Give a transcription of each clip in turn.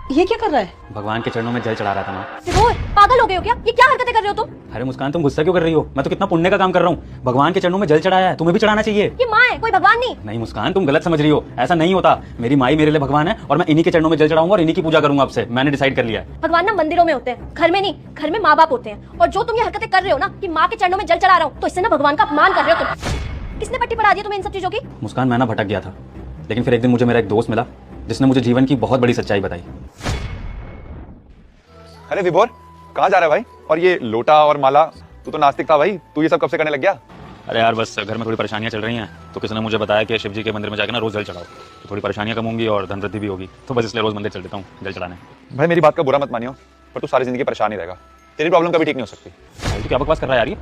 ये क्या कर रहा है? भगवान के चरणों में जल चढ़ा रहा था माँ। विभोर, पागल हो गए हो क्या? ये क्या हरकतें कर रहे हो तुम? अरे मुस्कान, तुम गुस्सा क्यों कर रही हो? मैं तो कितना पुण्य का काम कर रहा हूँ। भगवान के चरणों में जल चढ़ाया है, तुम्हें भी चढ़ाना चाहिए। ये माँ है, कोई भगवान नहीं। नहीं मुस्कान, तुम गलत समझ रही हो। ऐसा नहीं होता। मेरी माई मेरे लिए भगवान है और मैं इन्हीं के चरणों में जल चढ़ाऊंगा और इन्हीं की पूजा करूंगा। आपसे मैंने डिसाइड कर लिया है। भगवान ना मंदिरों में होते हैं, घर में नहीं। घर में माँ बाप होते हैं। और जो तुम ये हरकतें कर रहे हो ना कि माँ के चरणों में जल चढ़ा रहा हूँ, तो इससे ना भगवान का अपमान कर रहे हो तुम। किसने पट्टी पढ़ा दी तुम्हें इन सब चीजों की? मुस्कान, मैं ना भटक गया था, लेकिन फिर एक दिन मुझे मेरा एक दोस्त मिला जिसने मुझे जीवन की बहुत बड़ी सच्चाई बताई। अरे विभोर, कहाँ जा रहा है भाई? और ये लोटा और माला, तू तो नास्तिक था भाई, तू ये सब कब से करने लग गया? अरे यार, बस घर में थोड़ी परेशानियां चल रही हैं, तो किसी ने मुझे बताया कि शिव जी के मंदिर में जाकर ना रोज जल चढ़ाओ, तो थोड़ी परेशानियां कम होंगी और धन वृद्धि भी होगी। तो बस इसलिए रोज मंदिर चल देता हूँ जल चढ़ाने। भाई मेरी बात का बुरा मत मानियो, पर तू सारी जिंदगी परेशान ही रहेगा। तेरी प्रॉब्लम कभी ठीक नहीं हो सकती। भाई तू क्या बकवास कर रहा है यार? ये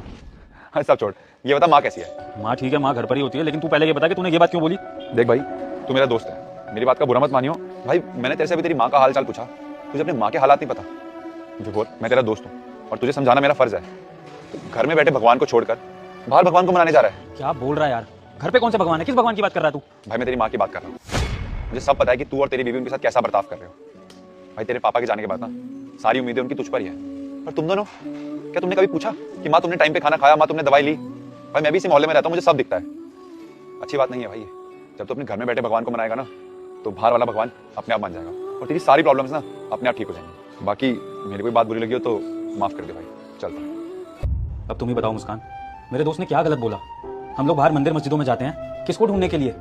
हाँ सब छोड़, ये बता माँ कैसी है? माँ ठीक है, माँ घर पर ही होती है, लेकिन तू पहले ये बता कि तूने ये बात क्यों बोली? देख भाई, तू मेरा दोस्त है, मेरी बात का बुरा मत मानियो। भाई मैंने तेरे से अभी तेरी माँ का हाल चाल पूछा, तुझे अपनी माँ के हालात नहीं पता। विभोर, मैं तेरा दोस्त हूँ और तुझे समझाना मेरा फर्ज है। तो घर में बैठे भगवान को छोड़कर बाहर भगवान को मनाने जा रहा है। क्या बोल रहा है यार? घर पे कौन से भगवान है? किस भगवान की बात कर रहा है तू? भाई मैं तेरी माँ की बात कर रहा हूँ। मुझे सब पता है कि तू और तेरी बीवी उनके साथ कैसा बर्ताव कर रहे हो। भाई तेरे पापा के जाने के बाद ना सारी उम्मीदें उनकी तुझ पर ही है। पर तुम दोनों, क्या तुमने कभी पूछा कि माँ तुमने टाइम पे खाना खाया, माँ तुमने दवाई ली? भाई मैं भी इसी मोहल्ले में रहता हूँ, मुझे सब दिखता है। अच्छी बात नहीं है भाई ये। जब तू अपने घर में बैठे भगवान को मनाएगा ना, तो बाहर वाला भगवान अपने आप मान जाएगा और तेरी सारी प्रॉब्लम्स ना अपने आप ठीक हो जाएंगी। बाकी मेरी कोई बात बुरी लगी हो तो माफ कर दे भाई, चलता। अब तुम ही बताओ मुस्कान, मेरे दोस्त ने क्या गलत बोला? हम लोग बाहर मंदिर मस्जिदों में जाते हैं, किसको ढूंढने के लिए?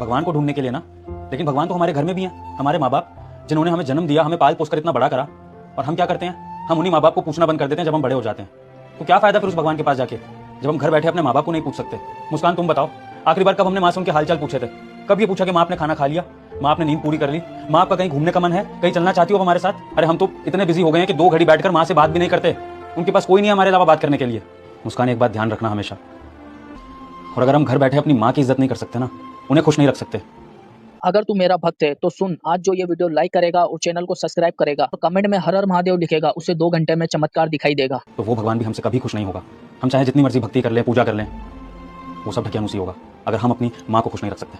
भगवान को ढूंढने के लिए ना। लेकिन भगवान तो हमारे घर में भी हैं, हमारे माँ बाप, जिन्होंने हमें जन्म दिया, हमें पाल पोस कर इतना बड़ा करा। और हम क्या करते हैं? हम उन्हीं माँ बाप को पूछना बंद कर देते हैं जब हम बड़े हो जाते हैं। तो क्या फायदा फिर उस भगवान के पास जाके, जब हम घर बैठे अपने माँ बाप को नहीं पूछ सकते? मुस्कान तुम बताओ, आखिरी बार कब हमने माँ से उनके हालचाल पूछे थे? कब ये पूछा कि माँ आपने खाना खा लिया, माँ आपने नींद पूरी कर ली, माँ आपका कहीं घूमने का मन है, कहीं चलना चाहती हो हमारे साथ? अरे हम तो इतने बिजी हो गए हैं कि 2 घड़ी बैठकर माँ से बात भी नहीं करते। उनके पास कोई नहीं है हमारे अलावा बात करने के लिए। मुस्कान, एक बात ध्यान रखना हमेशा, और अगर हम घर बैठे अपनी माँ की इज्जत नहीं कर सकते ना, उन्हें खुश नहीं रख सकते। अगर तू मेरा भक्त है तो सुन, आज जो ये वीडियो लाइक करेगा और चैनल को सब्सक्राइब करेगा और कमेंट में हर हर महादेव लिखेगा, उसे 2 घंटे में चमत्कार दिखाई देगा। तो वो भगवान भी हमसे कभी खुश नहीं होगा। हम चाहे जितनी मर्जी भक्ति कर लें, पूजा कर लें, वो सब ढकियानुसी होगा अगर हम अपनी माँ को खुश नहीं रख सकते।